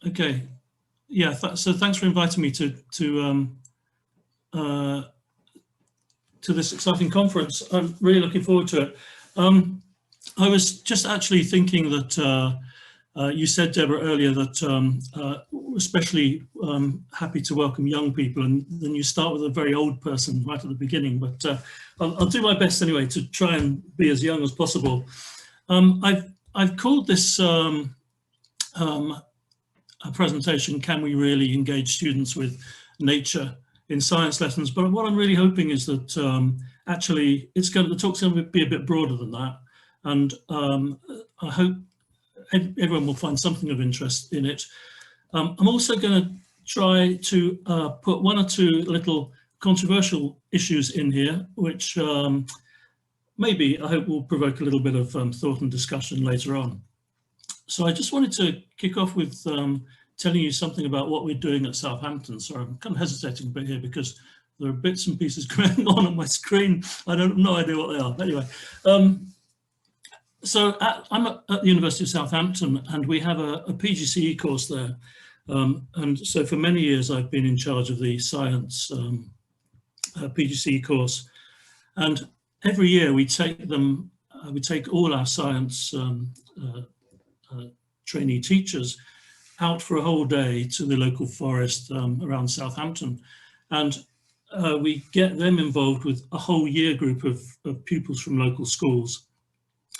Okay. Yeah. So thanks for inviting me uh, to this exciting conference. I'm really looking forward to it. I was just actually thinking that you said, Deborah, earlier that especially happy to welcome young people, and then you start with a very old person right at the beginning. But I'll do my best anyway to try and be as young as possible. I've called this a presentation, "Can we really engage students with nature in science lessons?" But what I'm really hoping is that actually the talk's going to be a bit broader than that, and I hope everyone will find something of interest in it. I'm also going to try to put one or two little controversial issues in here, which maybe I hope will provoke a little bit of thought and discussion later on. So I just wanted to kick off with telling you something about what we're doing at Southampton. So I'm kind of hesitating a bit here because there are bits and pieces going on my screen. I have no idea what they are. Anyway, so I'm at the University of Southampton, and we have a PGCE course there. And so for many years, I've been in charge of the science PGCE course. And every year we take all our science trainee teachers out for a whole day to the local forest around Southampton. And we get them involved with a whole year group of pupils from local schools,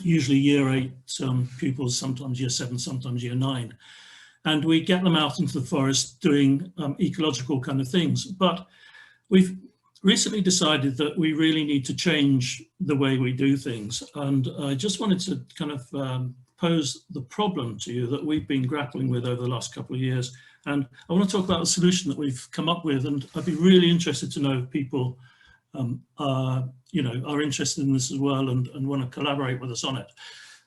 usually year 8 pupils, sometimes year 7, sometimes year 9. And we get them out into the forest doing ecological kind of things. But we've recently decided that we really need to change the way we do things. And I just wanted to kind of pose the problem to you that we've been grappling with over the last couple of years. And I want to talk about the solution that we've come up with. And I'd be really interested to know if people are interested in this as well and want to collaborate with us on it.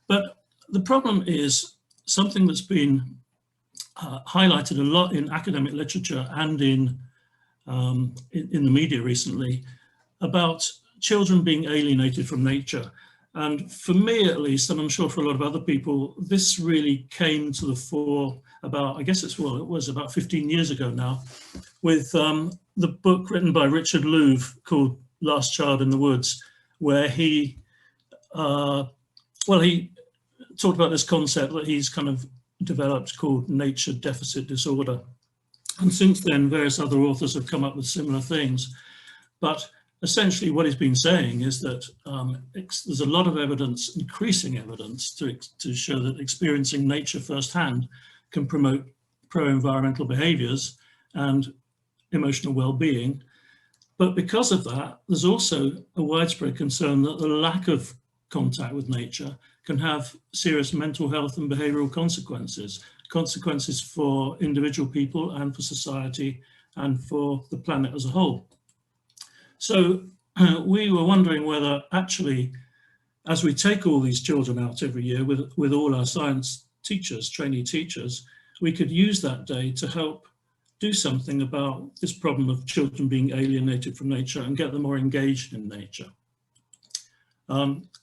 But the problem is something that's been highlighted a lot in academic literature and in the media recently about children being alienated from nature. And for me, at least, and I'm sure for a lot of other people, this really came to the fore about, I guess it was about 15 years ago now, with the book written by Richard Louv called Last Child in the Woods, where he talked about this concept that he's kind of developed called nature deficit disorder. And since then, various other authors have come up with similar things. But essentially what he's been saying is that there's a lot of evidence, increasing evidence, to show that experiencing nature firsthand can promote pro-environmental behaviors and emotional well-being. But because of that, there's also a widespread concern that the lack of contact with nature can have serious mental health and behavioral consequences for individual people and for society and for the planet as a whole. So we were wondering whether actually, as we take all these children out every year with all our science teachers, trainee teachers, we could use that day to help do something about this problem of children being alienated from nature and get them more engaged in nature.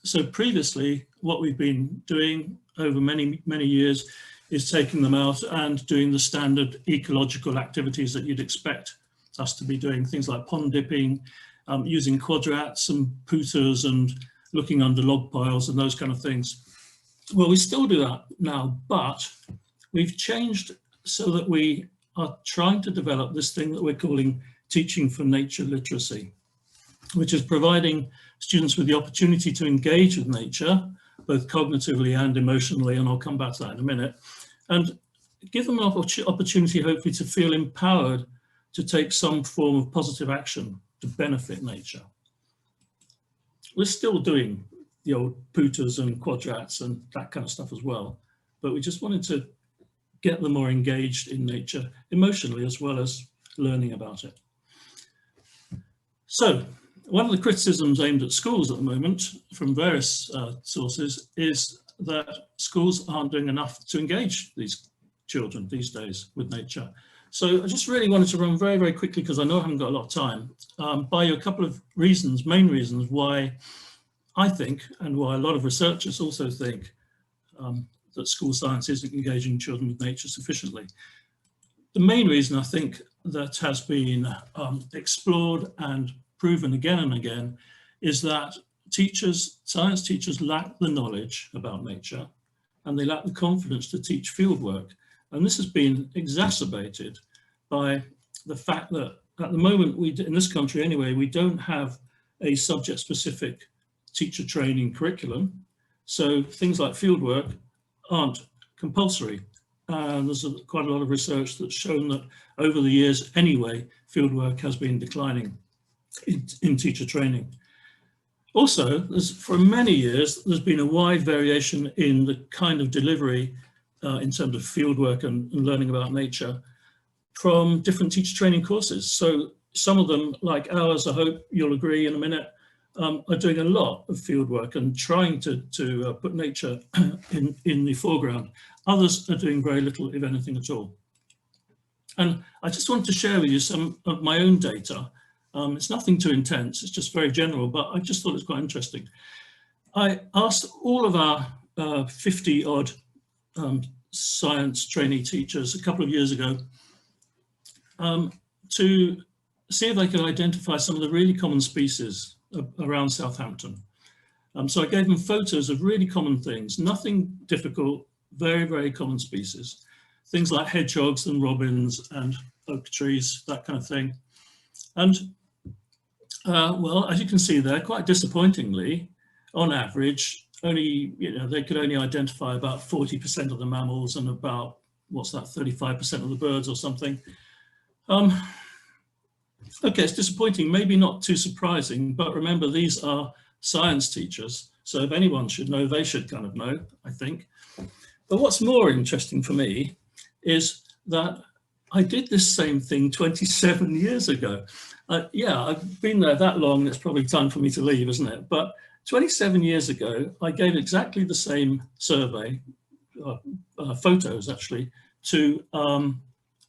So previously, what we've been doing over many, many years is taking them out and doing the standard ecological activities that you'd expect us to be doing, things like pond dipping, using quadrats and pooters and looking under log piles and those kind of things. Well, we still do that now, but we've changed so that we are trying to develop this thing that we're calling teaching for nature literacy, which is providing students with the opportunity to engage with nature, both cognitively and emotionally, and I'll come back to that in a minute, and give them an opportunity, hopefully, to feel empowered to take some form of positive action to benefit nature. We're still doing the old pooters and quadrats and that kind of stuff as well, but we just wanted to get them more engaged in nature emotionally as well as learning about it. So one of the criticisms aimed at schools at the moment from various sources is that schools aren't doing enough to engage these children these days with nature. So I just really wanted to run very, very quickly, because I know I haven't got a lot of time, by you a couple of reasons, main reasons why I think, and why a lot of researchers also think, that school science isn't engaging children with nature sufficiently. The main reason I think that has been explored and proven again and again is that science teachers lack the knowledge about nature, and they lack the confidence to teach fieldwork. And this has been exacerbated by the fact that at the moment, in this country anyway, we don't have a subject-specific teacher training curriculum. So things like fieldwork aren't compulsory. There's quite a lot of research that's shown that over the years anyway, fieldwork has been declining in teacher training. Also, for many years, there's been a wide variation in the kind of delivery in terms of fieldwork and learning about nature from different teacher training courses. So some of them, like ours, I hope you'll agree in a minute, are doing a lot of fieldwork and trying to put nature in the foreground. Others are doing very little, if anything at all. And I just want to share with you some of my own data. It's nothing too intense, it's just very general, but I just thought it was quite interesting. I asked all of our 50 odd science trainee teachers a couple of years ago to see if they could identify some of the really common species around Southampton. So I gave them photos of really common things, nothing difficult, very, very common species. Things like hedgehogs and robins and oak trees, that kind of thing. And well, as you can see there, quite disappointingly, on average, they could only identify about 40% of the mammals and about, what's that, 35% of the birds or something. Okay, it's disappointing, maybe not too surprising, but remember, these are science teachers. So if anyone should know, they should kind of know, I think. But what's more interesting for me is that I did this same thing 27 years ago. Yeah, I've been there that long, it's probably time for me to leave, isn't it? But 27 years ago, I gave exactly the same survey, photos actually, to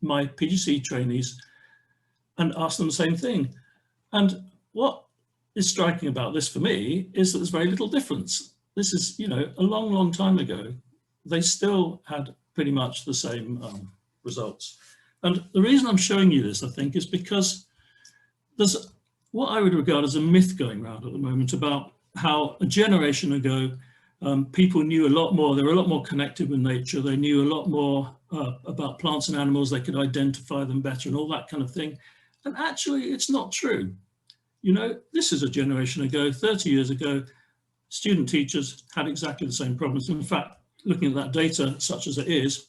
my PGC trainees and asked them the same thing. And what is striking about this for me is that there's very little difference. This is, a long, long time ago. They still had pretty much the same results. And the reason I'm showing you this, I think, is because there's what I would regard as a myth going around at the moment about how a generation ago, people knew a lot more, they were a lot more connected with nature, they knew a lot more about plants and animals, they could identify them better and all that kind of thing. And actually, it's not true. This is a generation ago, 30 years ago, student teachers had exactly the same problems. In fact, looking at that data, such as it is,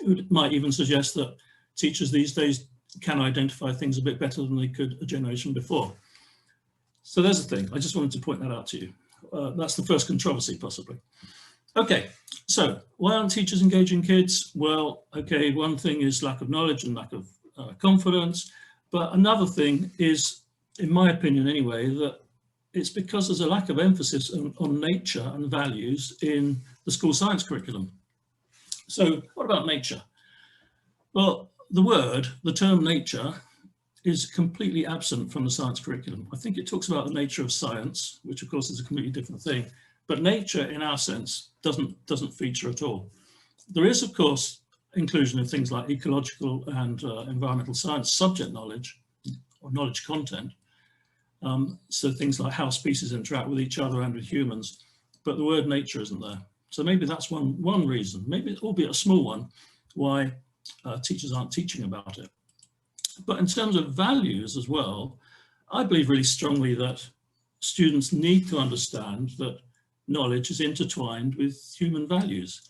it might even suggest that teachers these days can identify things a bit better than they could a generation before. So there's the thing. I just wanted to point that out to you. That's the first controversy, possibly. Okay, so why aren't teachers engaging kids? Well, okay, one thing is lack of knowledge and lack of confidence. But another thing is, in my opinion anyway, that it's because there's a lack of emphasis on nature and values in the school science curriculum. So what about nature? Well, the term nature is completely absent from the science curriculum. I think it talks about the nature of science, which of course is a completely different thing, but nature in our sense doesn't feature at all. There is, of course, inclusion of things like ecological and environmental science subject knowledge or knowledge content. So things like how species interact with each other and with humans, but the word nature isn't there. So maybe that's one reason, maybe albeit a small one, why teachers aren't teaching about it. But in terms of values as well, I believe really strongly that students need to understand that knowledge is intertwined with human values.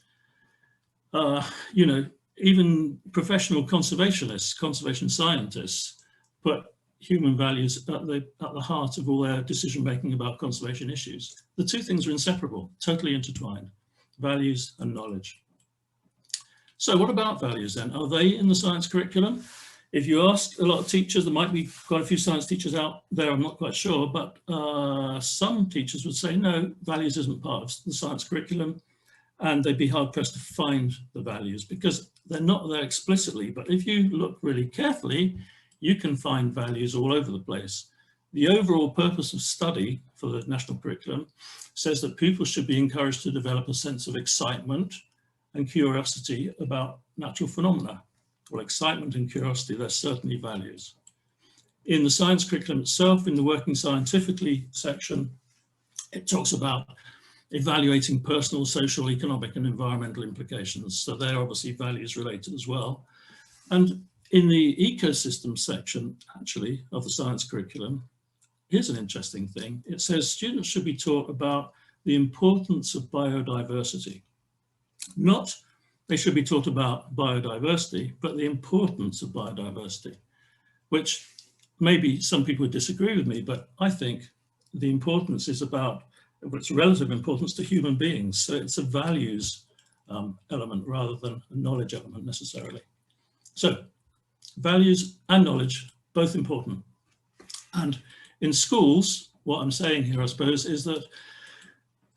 Even professional conservationists, conservation scientists, put human values at the heart of all their decision-making about conservation issues. The two things are inseparable, totally intertwined, values and knowledge. So what about values then? Are they in the science curriculum? If you ask a lot of teachers, there might be quite a few science teachers out there, I'm not quite sure, but some teachers would say, no, values isn't part of the science curriculum, and they'd be hard pressed to find the values because they're not there explicitly. But if you look really carefully, you can find values all over the place. The overall purpose of study for the national curriculum says that pupils should be encouraged to develop a sense of excitement, and curiosity about natural phenomena. Well, excitement and curiosity, they're certainly values. In the science curriculum itself, in the working scientifically section, it talks about evaluating personal, social, economic and environmental implications. So they're obviously values related as well. And in the ecosystem section, actually, of the science curriculum, here's an interesting thing. It says students should be taught about the importance of biodiversity. Not they should be taught about biodiversity, but the importance of biodiversity, which maybe some people would disagree with me, but I think the importance is about its relative importance to human beings. So it's a values element rather than a knowledge element necessarily. So values and knowledge, both important. And in schools, what I'm saying here, I suppose, is that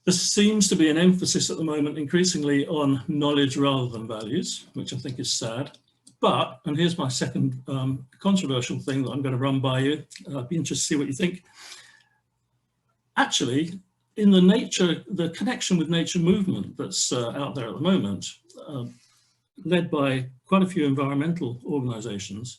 there seems to be an emphasis at the moment increasingly on knowledge rather than values, which I think is sad. But, and here's my second controversial thing that I'm going to run by you. I'd be interested to see what you think. Actually, in the connection with nature movement that's out there at the moment, led by quite a few environmental organizations,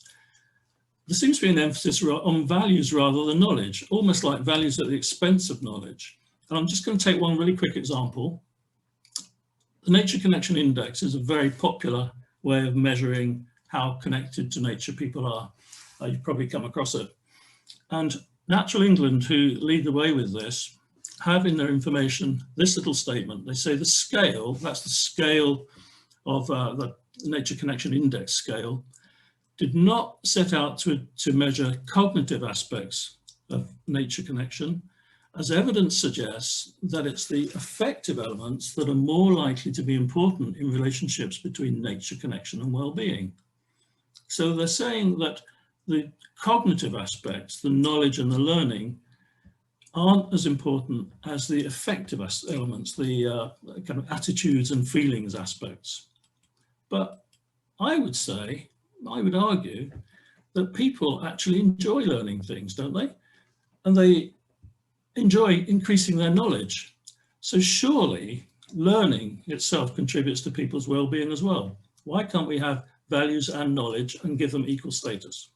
there seems to be an emphasis on values rather than knowledge, almost like values at the expense of knowledge. And I'm just going to take one really quick example. The Nature Connection Index is a very popular way of measuring how connected to nature people are. You've probably come across it. And Natural England, who lead the way with this, have in their information this little statement. They say the scale, that's the scale of the Nature Connection Index scale, did not set out to measure cognitive aspects of nature connection, as evidence suggests that it's the affective elements that are more likely to be important in relationships between nature connection and well-being. So they're saying that the cognitive aspects, the knowledge and the learning, aren't as important as the affective elements, the kind of attitudes and feelings aspects. But I would say, I would argue that people actually enjoy learning things, don't they? And they enjoy increasing their knowledge. So surely learning itself contributes to people's well-being as well. Why can't we have values and knowledge and give them equal status?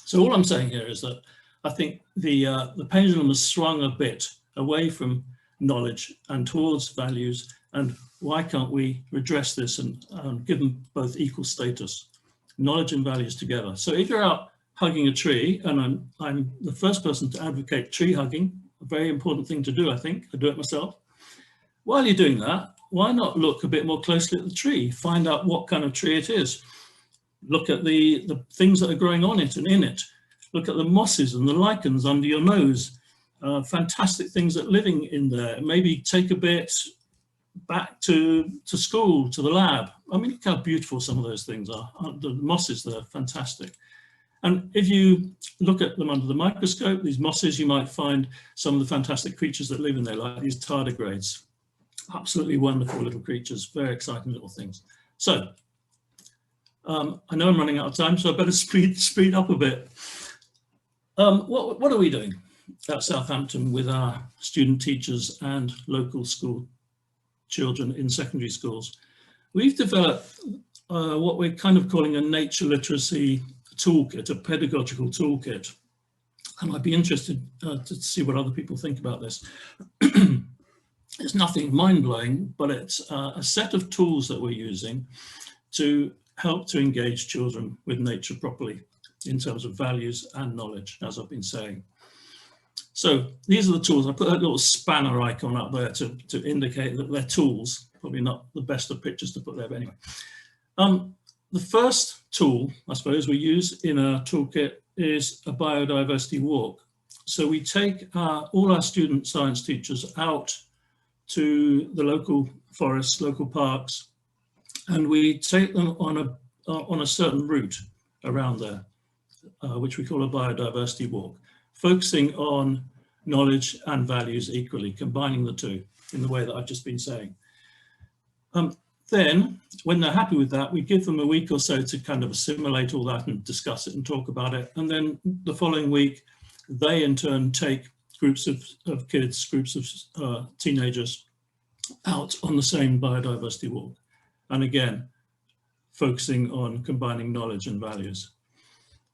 So all I'm saying here is that I think the pendulum has swung a bit away from knowledge and towards values, and why can't we redress this and give them both equal status, knowledge and values together? So if you're out hugging a tree, and I'm the first person to advocate tree hugging, a very important thing to do, I think. I do it myself. While you're doing that, why not look a bit more closely at the tree, find out what kind of tree it is, look at the things that are growing on it and in it, look at the mosses and the lichens under your nose, fantastic things that are living in there. Maybe take a bit back to school, to the lab. I mean, look how beautiful some of those things are. The mosses, they're fantastic. And if you look at them under the microscope, these mosses, you might find some of the fantastic creatures that live in there, like these tardigrades. Absolutely wonderful little creatures, very exciting little things. So I know I'm running out of time, so I better speed up a bit. What are we doing at Southampton with our student teachers and local school children in secondary schools? We've developed what we're kind of calling a nature literacy toolkit, a pedagogical toolkit. And I'd be interested to see what other people think about this. It's nothing mind-blowing, but it's a set of tools that we're using to help to engage children with nature properly in terms of values and knowledge, as I've been saying. So these are the tools. I put that little spanner icon up there to indicate that they're tools. Probably not the best of pictures to put there, but anyway. The first tool, I suppose, we use in our toolkit is a biodiversity walk. So we take all our student science teachers out to the local forests, local parks, and we take them on a certain route around there, which we call a biodiversity walk, focusing on knowledge and values equally, combining the two in the way that I've just been saying. Then, when they're happy with that, we give them a week or so to kind of assimilate all that and discuss it and talk about it. And then the following week, they in turn take groups of kids, groups of teenagers out on the same biodiversity walk. and again, focusing on combining knowledge and values.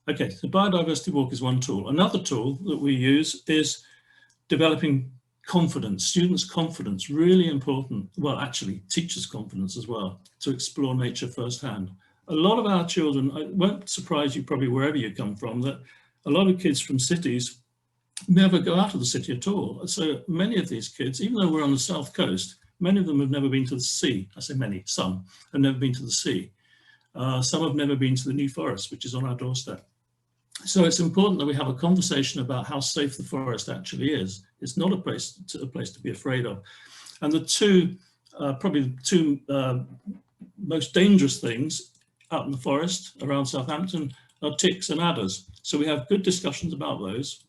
Okay, so biodiversity walk is one tool. Another tool that we use is developing confidence, students' confidence, really important. Well, actually, teachers' confidence as well, to explore nature firsthand. A lot of our children, it won't surprise you probably wherever you come from, that a lot of kids from cities never go out of the city at all. So many of these kids, even though we're on the south coast, many of them have never been to the sea. I say many, some have never been to the sea. Some have never been to the New Forest, which is on our doorstep. So it's important that we have a conversation about how safe the forest actually is. It's not a place to be afraid of. And the two, probably the two most dangerous things out in the forest around Southampton are ticks and adders. So we have good discussions about those.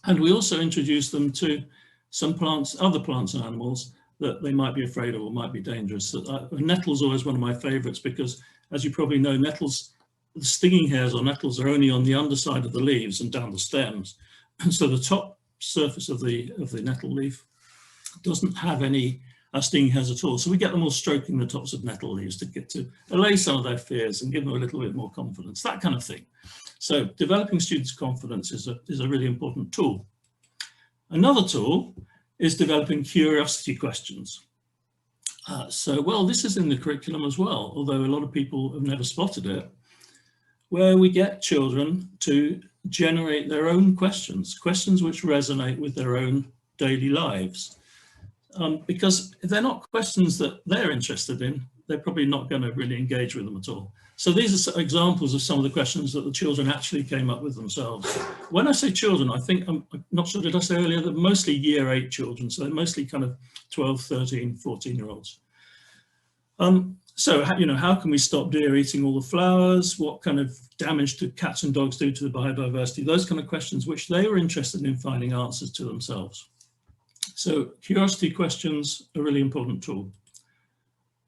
And we also introduce them to some plants, other plants and animals that they might be afraid of or might be dangerous. Nettles are always one of my favorites because, as you probably know, nettles, the stinging hairs on nettles are only on the underside of the leaves and down the stems. And so the top surface of the nettle leaf doesn't have any stinging hairs at all. So we get them all stroking the tops of nettle leaves to get to allay some of their fears and give them a little bit more confidence, that kind of thing. So developing students' confidence is a really important tool. Another tool is developing curiosity questions. Well, this is in the curriculum as well, although a lot of people have never spotted it, where we get children to generate their own questions, questions which resonate with their own daily lives. Because if they're not questions that they're interested in, they're probably not going to really engage with them at all. So these are examples of some of the questions that the children actually came up with themselves. When I say children, I think, I'm not sure, did I say earlier, that mostly year 8 children, so they're mostly kind of 12, 13, 14-year-olds. So, you know, how can we stop deer eating all the flowers? What kind of damage do cats and dogs do to the biodiversity? Those kind of questions which they were interested in finding answers to themselves. So curiosity questions are a really important tool.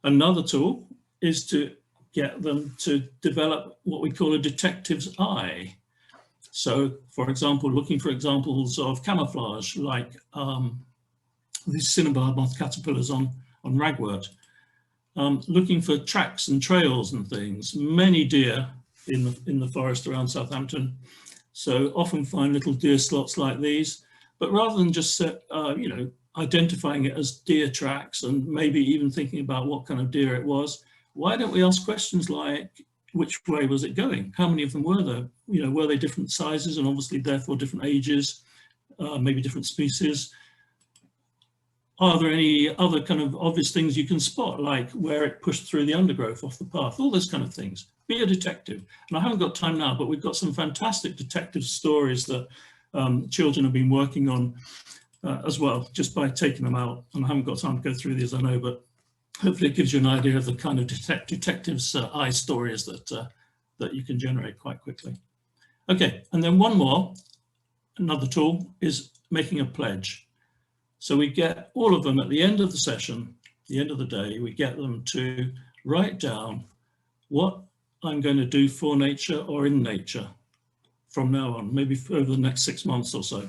Another tool is to get them to develop what we call a detective's eye. So, for example, looking for examples of camouflage, like these cinnabar moth caterpillars on ragwort. Looking for tracks and trails and things. Many deer in the forest around Southampton, so often find little deer slots like these. But rather than just you know, identifying it as deer tracks and maybe even thinking about what kind of deer it was, why don't we ask questions like, which way was it going? How many of them were there? You know, were they different sizes and obviously therefore different ages, maybe different species? Are there any other kind of obvious things you can spot, like where it pushed through the undergrowth off the path, all those kind of things? Be a detective. And I haven't got time now, but we've got some fantastic detective stories that children have been working on as well, just by taking them out. And I haven't got time to go through these, I know, but hopefully it gives you an idea of the kind of detectives' eye stories that you can generate quite quickly. Okay, and then one more, another tool is making a pledge. So we get all of them at the end of the session, the end of the day, we get them to write down what I'm going to do for nature or in nature from now on, maybe over the next 6 months or so.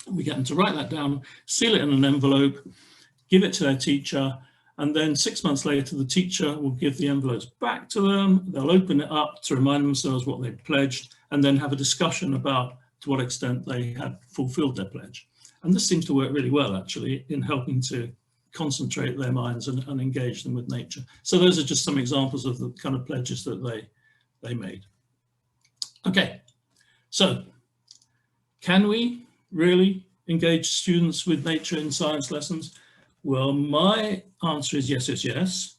We get them to write that down, seal it in an envelope, give it to their teacher, and then 6 months later, the teacher will give the envelopes back to them. They'll open it up to remind themselves what they pledged, and then have a discussion about to what extent they had fulfilled their pledge. And this seems to work really well, actually, in helping to concentrate their minds and engage them with nature. So those are just some examples of the kind of pledges that they made. Okay, so can we really engage students with nature in science lessons? Well, my answer is yes, yes, yes.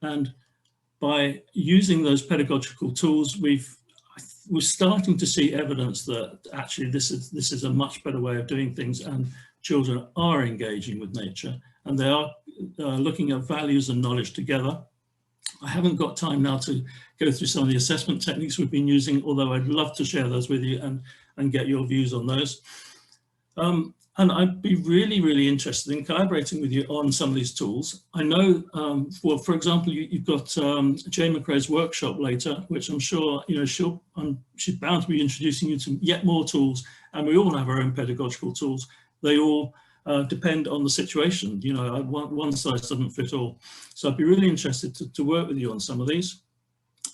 And by using those pedagogical tools, we're starting to see evidence that actually this is a much better way of doing things, and children are engaging with nature and they are looking at values and knowledge together. I haven't got time now to go through some of the assessment techniques we've been using, although I'd love to share those with you and get your views on those. And I'd be really, really interested in collaborating with you on some of these tools. I know, well, for example, you've got Jane McRae's workshop later, which I'm sure, you know, she's bound to be introducing you to yet more tools, and we all have our own pedagogical tools. They all depend on the situation. You know, one size doesn't fit all. So I'd be really interested to work with you on some of these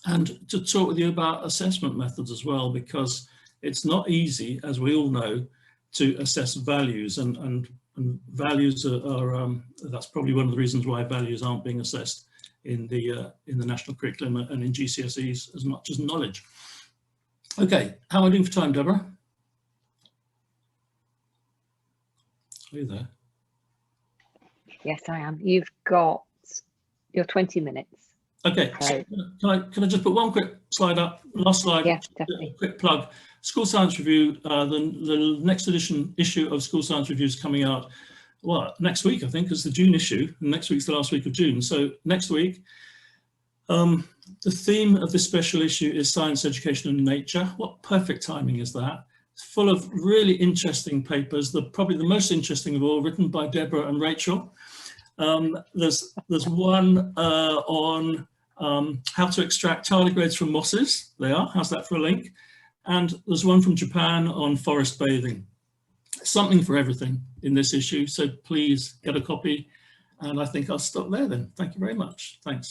and to talk with you about assessment methods as well, because it's not easy, as we all know, to assess values, and values are that's probably one of the reasons why values aren't being assessed in the national curriculum and in GCSEs as much as knowledge. Okay, how am I doing for time, Deborah? Are you there? Yes, I am. You've got your 20 minutes. Okay, so can I just put one quick slide up? Last slide, yeah, definitely. A quick plug. School Science Review, the next issue of School Science Review is coming out, well, next week, I think, is the June issue. And next week's the last week of June. So next week, the theme of this special issue is science, education and nature. What perfect timing is that? It's full of really interesting papers, probably the most interesting of all, written by Deborah and Rachel. There's one on how to extract tardigrades from mosses. How's that for a link? And there's one from Japan on forest bathing. Something for everything in this issue, so please get a copy. And I think I'll stop there then. Thank you very much. Thanks.